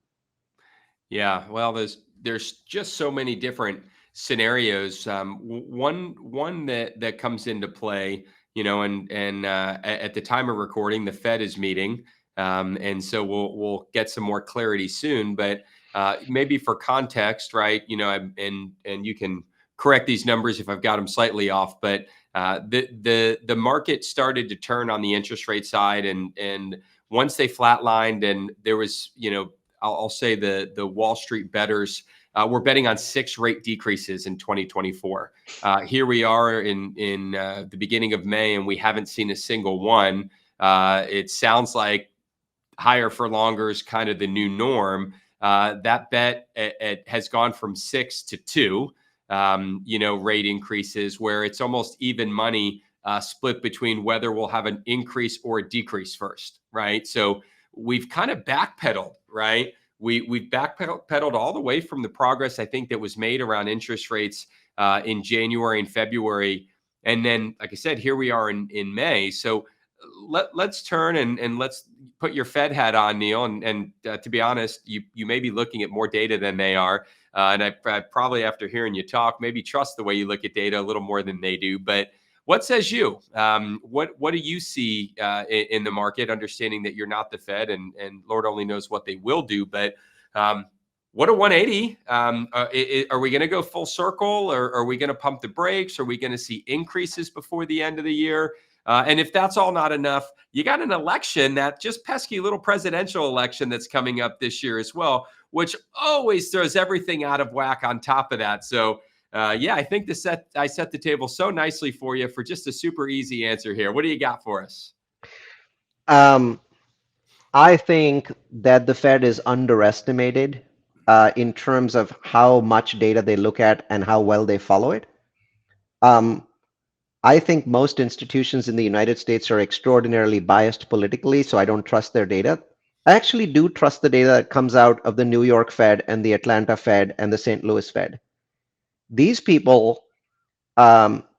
Yeah, well, there's just so many different scenarios. One that comes into play, and at the time of recording, the Fed is meeting, and so we'll get some more clarity soon. But maybe for context, right? And you can correct these numbers if I've got them slightly off, but the market started to turn on the interest rate side, and once they flatlined, and there was, I'll say the Wall Street bettors were betting on 6 rate decreases in 2024. Here we are in the beginning of May, and we haven't seen a single one. It sounds like higher for longer is kind of the new norm. That bet has gone from 6 to 2, rate increases, where it's almost even money split between whether we'll have an increase or a decrease first, right? So we've kind of backpedaled, right? We've backpedaled all the way from the progress I think that was made around interest rates in January and February, and then, like I said, here we are in May. So let's turn and let's put your Fed hat on, Neal. And to be honest, you may be looking at more data than they are, and I probably, after hearing you talk, maybe trust the way you look at data a little more than they do. But what says you? What do you see in the market? Understanding that you're not the Fed, and Lord only knows what they will do. But what a 180! Are we going to go full circle, or are we going to pump the brakes? Are we going to see increases before the end of the year? And if that's all not enough, you got an election, that just pesky little presidential election that's coming up this year as well, which always throws everything out of whack on top of that. So yeah, I think I set the table so nicely for you for just a super easy answer here. What do you got for us? I think that the Fed is underestimated in terms of how much data they look at and how well they follow it. I think most institutions in the United States are extraordinarily biased politically, so I don't trust their data. I actually do trust the data that comes out of the New York Fed and the Atlanta Fed and the St. Louis Fed. These people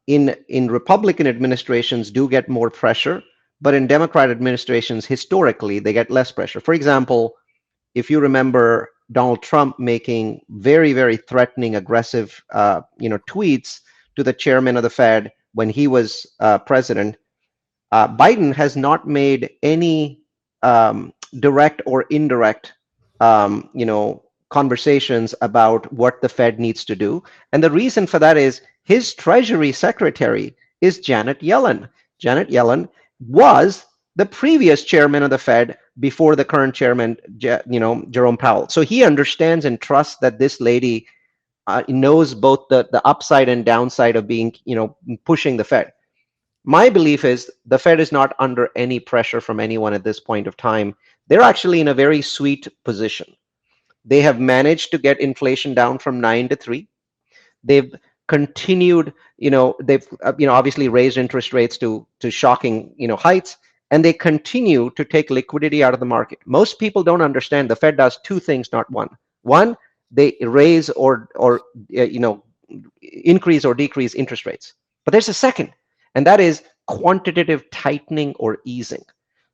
in Republican administrations do get more pressure, but in Democrat administrations, historically, they get less pressure. For example, if you remember Donald Trump making very, very threatening, aggressive tweets to the chairman of the Fed when he was president, Biden has not made any direct or indirect conversations about what the Fed needs to do. And the reason for that is his Treasury Secretary is Janet Yellen. Janet Yellen was the previous chairman of the Fed before the current chairman, Jerome Powell. So he understands and trusts that this lady knows both the upside and downside of being, pushing the Fed. My belief is the Fed is not under any pressure from anyone at this point of time. They're actually in a very sweet position. They have managed to get inflation down from 9 to 3. They've continued, they've obviously raised interest rates to shocking, heights, and they continue to take liquidity out of the market. Most people don't understand the Fed does two things, not one. One, they raise or increase or decrease interest rates. But there's a second, and that is quantitative tightening or easing.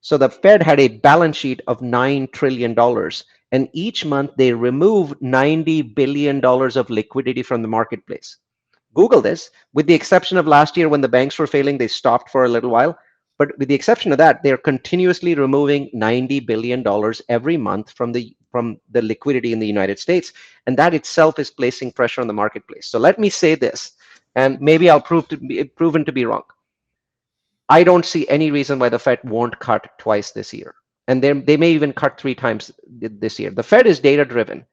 So the Fed had a balance sheet of $9 trillion, and each month they remove $90 billion of liquidity from the marketplace. Google this. With the exception of last year when the banks were failing, they stopped for a little while. But with the exception of that, they're continuously removing $90 billion every month from the liquidity in the United States. And that itself is placing pressure on the marketplace. So let me say this, and maybe I'll proven to be wrong. I don't see any reason why the Fed won't cut twice this year. And they may even cut 3 times this year. The Fed is data-driven.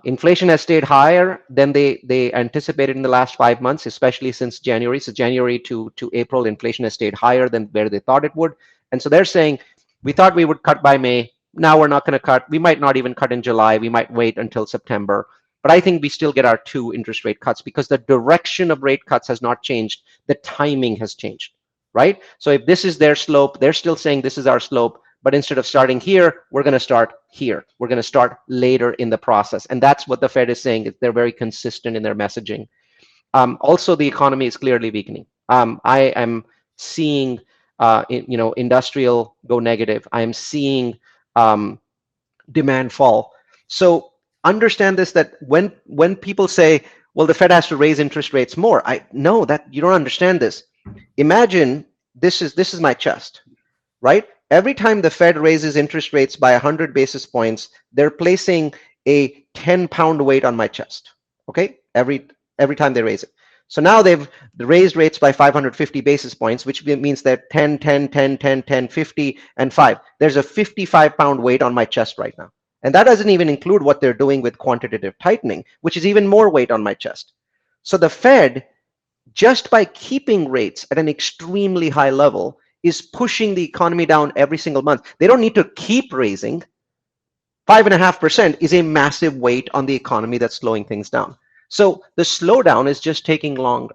Inflation has stayed higher than they anticipated in the last 5 months, especially since January. So January to April, inflation has stayed higher than where they thought it would. And so they're saying, we thought we would cut by May. Now we're not going to cut. We might not even cut in July. We might wait until September. But I think we still get our 2 interest rate cuts because the direction of rate cuts has not changed. The timing has changed, right? So if this is their slope, they're still saying this is our slope. But instead of starting here, we're going to start here. We're going to start later in the process. And that's what the Fed is saying. They're very consistent in their messaging. Also, the economy is clearly weakening. I am seeing, industrial go negative. I am seeing demand fall. So understand this, that when people say, well, the Fed has to raise interest rates more, I know that you don't understand this. Imagine this is my chest, right? Every time the Fed raises interest rates by 100 basis points, they're placing a 10-pound weight on my chest, okay? Every time they raise it. So now they've raised rates by 550 basis points, which means that 10, 10, 10, 10, 10, 50, and 5. There's a 55-pound weight on my chest right now. And that doesn't even include what they're doing with quantitative tightening, which is even more weight on my chest. So the Fed, just by keeping rates at an extremely high level, is pushing the economy down every single month. They don't need to keep raising. 5.5% is a massive weight on the economy that's slowing things down. So the slowdown is just taking longer.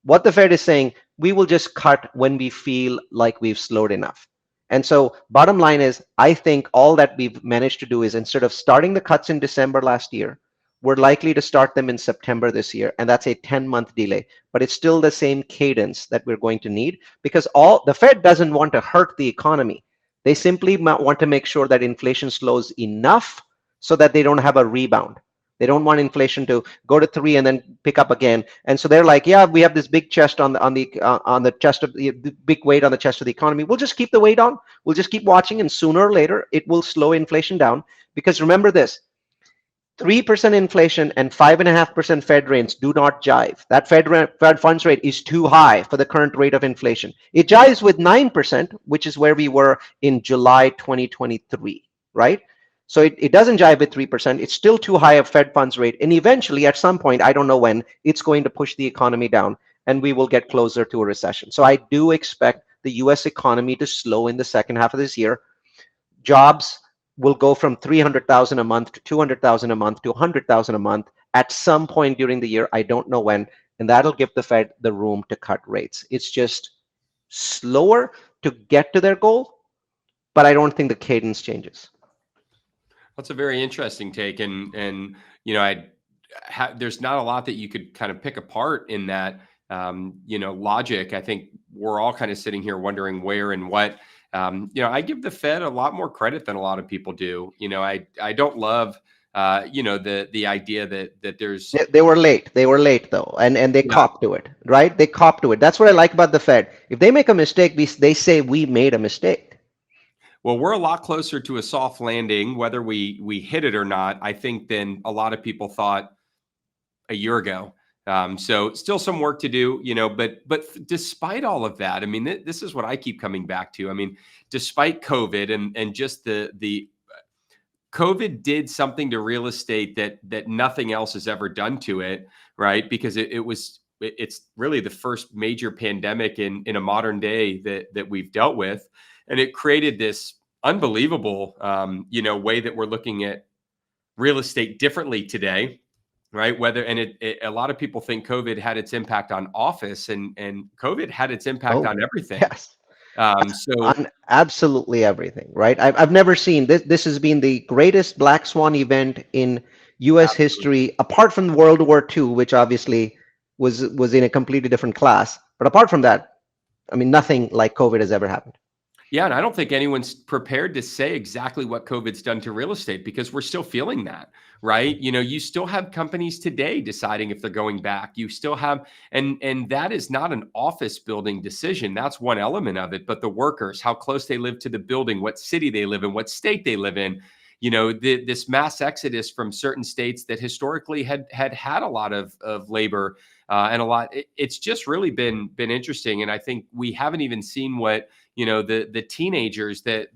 What the Fed is saying, we will just cut when we feel like we've slowed enough. And so bottom line is, I think all that we've managed to do is, instead of starting the cuts in December last year, we're likely to start them in September this year. And that's a 10-month delay. But it's still the same cadence that we're going to need, because all the Fed doesn't want to hurt the economy. They simply want to make sure that inflation slows enough so that they don't have a rebound. They don't want inflation to go to 3 and then pick up again. And so they're like, yeah, we have this big chest on the chest of the big weight on the chest of the economy. We'll just keep the weight on. We'll just keep watching, and sooner or later it will slow inflation down. Because remember this: 3% inflation and 5.5% Fed rates do not jive. That Fed funds rate is too high for the current rate of inflation. It jives with 9%, which is where we were in July 2023, right? So it doesn't jive with 3%. It's still too high a Fed funds rate. And eventually, at some point, I don't know when, it's going to push the economy down and we will get closer to a recession. So I do expect the US economy to slow in the second half of this year. Jobs will go from 300,000 a month to 200,000 a month to 100,000 a month at some point during the year. I don't know when. And that'll give the Fed the room to cut rates. It's just slower to get to their goal, but I don't think the cadence changes. That's a very interesting take, and you know, there's not a lot that you could kind of pick apart in that, you know, logic. I think we're all kind of sitting here wondering where and what. You know, I give the Fed a lot more credit than a lot of people do. You know, I don't love, you know, the idea that there's they were late. They were late though, and they copped to it, right? They copped to it. That's what I like about the Fed. If they make a mistake, they say we made a mistake. Well, we're a lot closer to a soft landing, whether we hit it or not, I think, than a lot of people thought a year ago. So still some work to do, you know, but despite all of that, I mean, this is what I keep coming back to. I mean, despite COVID and just the COVID did something to real estate that nothing else has ever done to it, right? Because it's really the first major pandemic in a modern day that we've dealt with. And it created this unbelievable, you know, way that we're looking at real estate differently today, right? A lot of people think COVID had its impact on office, and COVID had its impact on everything. Yes. So on absolutely everything, right? I've never seen this. This has been the greatest black swan event in U.S. history, apart from World War II, which obviously was in a completely different class. But apart from that, I mean, nothing like COVID has ever happened. Yeah, and I don't think anyone's prepared to say exactly what COVID's done to real estate, because we're still feeling that, right? You know, you still have companies today deciding if they're going back. You still have, and that is not an office building decision. That's one element of it, but the workers, how close they live to the building, what city they live in, what state they live in. You know, this mass exodus from certain states that historically had a lot of labor and a lot. It's just really been interesting, and I think we haven't even seen what, you know, the teenagers that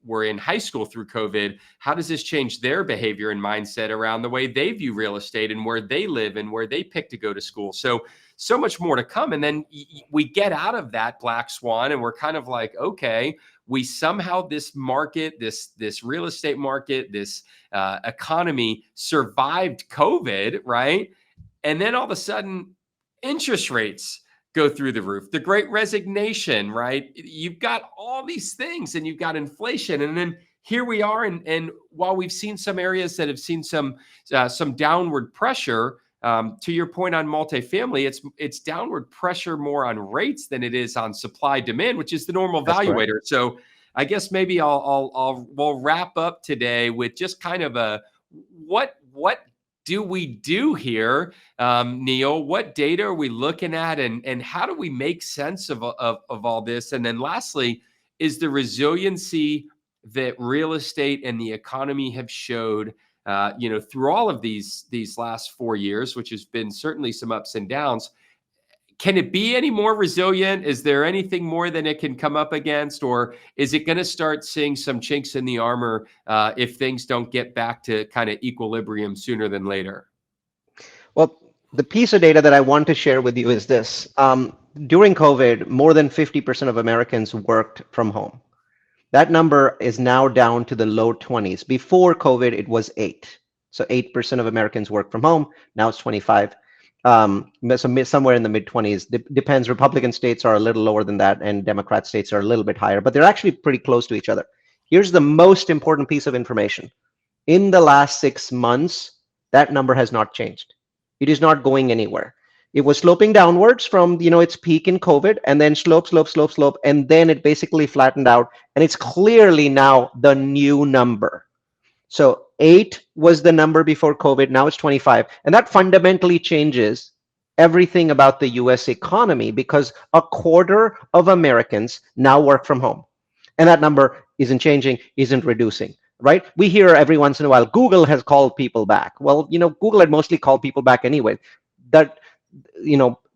were in high school through COVID. How does this change their behavior and mindset around the way they view real estate and where they live and where they pick to go to school? So much more to come. And then we get out of that black swan, and we're kind of like, okay, we somehow, this market, this real estate market, this economy survived COVID, right? And then all of a sudden, interest rates go through the roof. The Great Resignation, right? You've got all these things, and you've got inflation, and then here we are. And while we've seen some areas that have seen some downward pressure, to your point on multifamily, it's downward pressure more on rates than it is on supply demand, which is the normal valuator. So I guess maybe we'll wrap up today with just kind of a what do we do here, Neal? What data are we looking at, and how do we make sense of all this? And then lastly, is the resiliency that real estate and the economy have showed, you know, through all of these last 4 years, which has been certainly some ups and downs. Can it be any more resilient? Is there anything more than it can come up against, or is it going to start seeing some chinks in the armor if things don't get back to kind of equilibrium sooner than later? Well, the piece of data that I want to share with you is this. During COVID, more than 50% of Americans worked from home. That number is now down to the low 20s. Before COVID, it was 8. So 8% of Americans work from home. Now it's 25. Somewhere in the mid-20s. Depends. Republican states are a little lower than that, and Democrat states are a little bit higher, but they're actually pretty close to each other. Here's the most important piece of information. In the last 6 months, that number has not changed. It is not going anywhere. It was sloping downwards from its peak in COVID, and then slope, and then it basically flattened out, and it's clearly now the new number. So 8 was the number before COVID. Now it's 25. And that fundamentally changes everything about the US economy, because a quarter of Americans now work from home. And that number isn't changing, isn't reducing, right? We hear every once in a while, Google has called people back. Well, Google had mostly called people back anyway. That,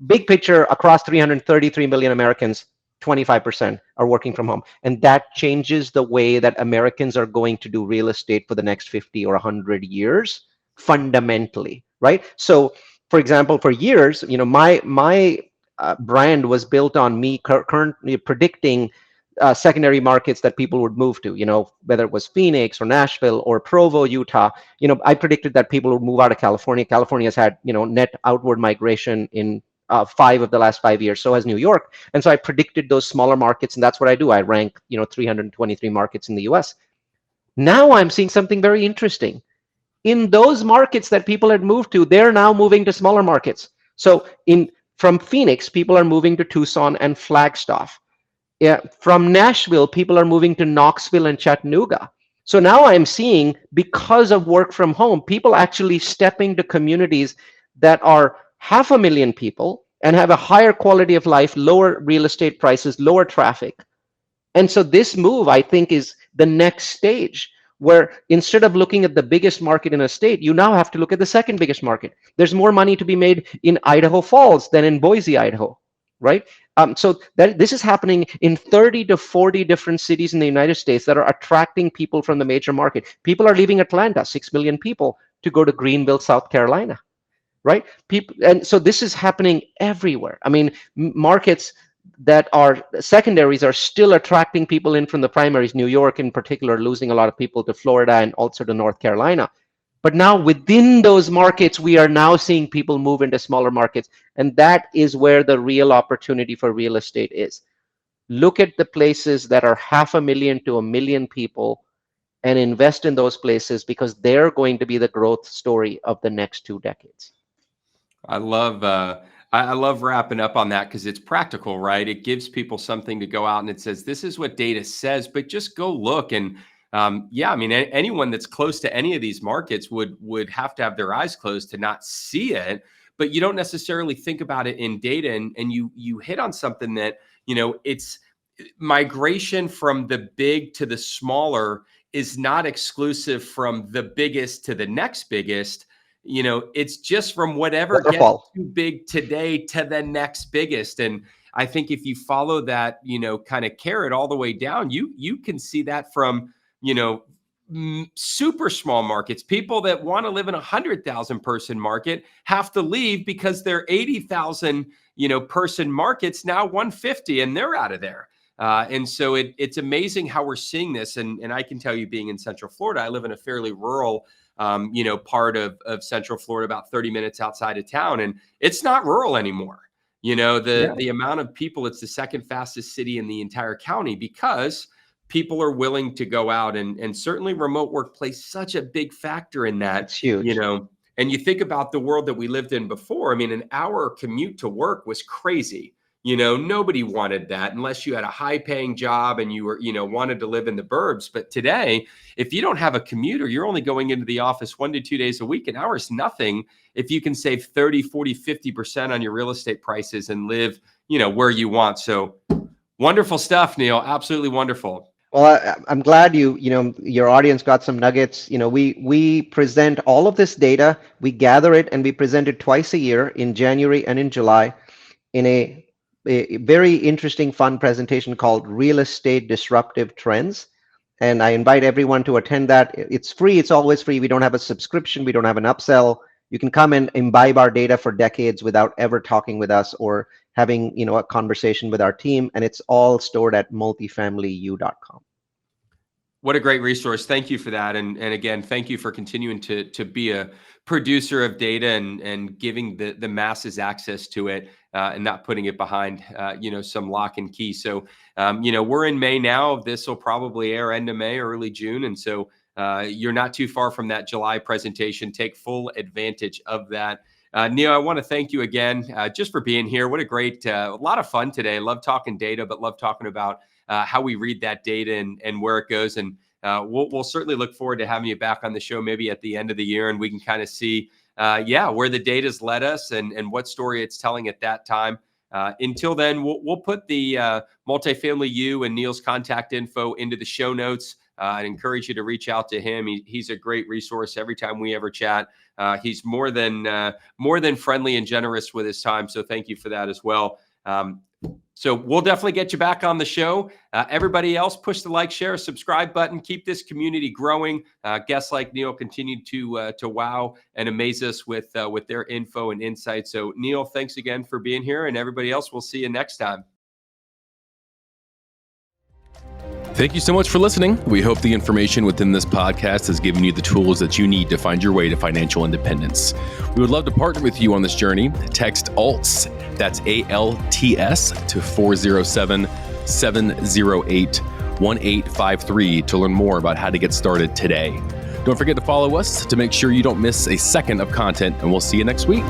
big picture across 333 million Americans, 25% are working from home. And that changes the way that Americans are going to do real estate for the next 50 or 100 years, fundamentally, right? So, for example, for years, my brand was built on me currently predicting secondary markets that people would move to, whether it was Phoenix or Nashville or Provo, Utah. I predicted that people would move out of California. California has had, net outward migration in 5 of the last 5 years. So has New York. And so I predicted those smaller markets, and that's what I do. I rank, 323 markets in the US. Now I'm seeing something very interesting. In those markets that people had moved to, they're now moving to smaller markets. So from Phoenix, people are moving to Tucson and Flagstaff. Yeah, from Nashville, people are moving to Knoxville and Chattanooga. So now I'm seeing, because of work from home, people actually stepping to communities that are 500,000 people and have a higher quality of life, lower real estate prices, lower traffic. And so this move, I think, is the next stage, where instead of looking at the biggest market in a state, you now have to look at the second biggest market. There's more money to be made in Idaho Falls than in Boise, Idaho, right? So this is happening in 30 to 40 different cities in the United States that are attracting people from the major market. People are leaving Atlanta, 6 million people, to go to Greenville, South Carolina, right? And so this is happening everywhere. I mean, markets that are secondaries are still attracting people in from the primaries. New York in particular, losing a lot of people to Florida and also to North Carolina. But now within those markets, we are now seeing people move into smaller markets. And that is where the real opportunity for real estate is. Look at the places that are 500,000 to 1 million people and invest in those places, because they're going to be the growth story of the next 2 decades. I love wrapping up on that, because it's practical, right? It gives people something to go out, and it says, this is what data says, but just go look. And yeah, I mean, anyone that's close to any of these markets would have to have their eyes closed to not see it. But you don't necessarily think about it in data. And you hit on something that, it's migration from the big to the smaller is not exclusive from the biggest to the next biggest. It's just from whatever gets too big today to the next biggest. And I think if you follow that, kind of carrot all the way down, you can see that from, super small markets. People that want to live in 100,000 person market have to leave because their 80,000, person markets now 150, and they're out of there. And so it's amazing how we're seeing this. And I can tell you, being in Central Florida, I live in a fairly rural part of Central Florida, about 30 minutes outside of town. And it's not rural anymore. The amount of people, it's the second fastest city in the entire county, because people are willing to go out, and certainly remote work plays such a big factor in that. It's huge. And you think about the world that we lived in before. I mean, an hour commute to work was crazy. Nobody wanted that unless you had a high paying job and you were, wanted to live in the burbs. But today, if you don't have a commuter, you're only going into the office 1 to 2 days a week. An hour is nothing if you can save 30, 40, 50% on your real estate prices and live, where you want. So wonderful stuff, Neal. Absolutely wonderful. Well, I'm glad your audience got some nuggets. We present all of this data, we gather it, and we present it twice a year, in January and in July, in a very interesting, fun presentation called Real Estate Disruptive Trends. And I invite everyone to attend that. It's free. It's always free. We don't have a subscription. We don't have an upsell. You can come and imbibe our data for decades without ever talking with us or having a conversation with our team. And it's all stored at multifamilyu.com. What a great resource. Thank you for that. And again, thank you for continuing to be a producer of data and giving the masses access to it and not putting it behind, some lock and key. So, we're in May now. This will probably air end of May, early June. And so you're not too far from that July presentation. Take full advantage of that. Neal, I want to thank you again just for being here. What a great, a lot of fun today. Love talking data, but love talking about how we read that data and where it goes. And we'll certainly look forward to having you back on the show maybe at the end of the year, and we can kind of see, where the data's led us and what story it's telling at that time. Until then, we'll put the MultifamilyU and Neal's contact info into the show notes. I'd encourage you to reach out to him. He's a great resource every time we ever chat. He's more than friendly and generous with his time. So thank you for that as well. So we'll definitely get you back on the show. Everybody else, push the like, share, subscribe button. Keep this community growing. Guests like Neal continue to wow and amaze us with their info and insights. So Neal, thanks again for being here, and everybody else, we'll see you next time. Thank you so much for listening. We hope the information within this podcast has given you the tools that you need to find your way to financial independence. We would love to partner with you on this journey. Text ALTS, that's ALTS, to 407-708-1853 to learn more about how to get started today. Don't forget to follow us to make sure you don't miss a second of content, and we'll see you next week.